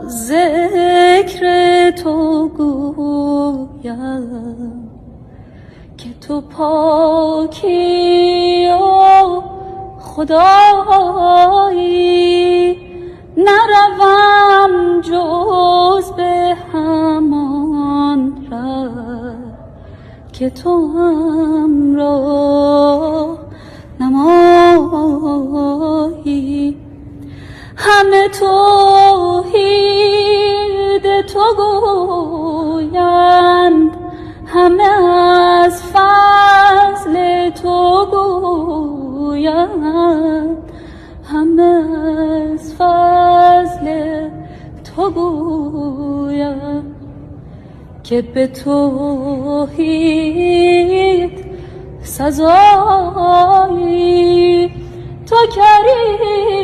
ذکر تو گویم که تو پاکی و خدایی، نروم جز به همان ره که تو همراه نمایی. همه توحید تو گویند، همه از فضل تو گویند، همه از فضل تو گویند که به توحید سزایی. تو کریم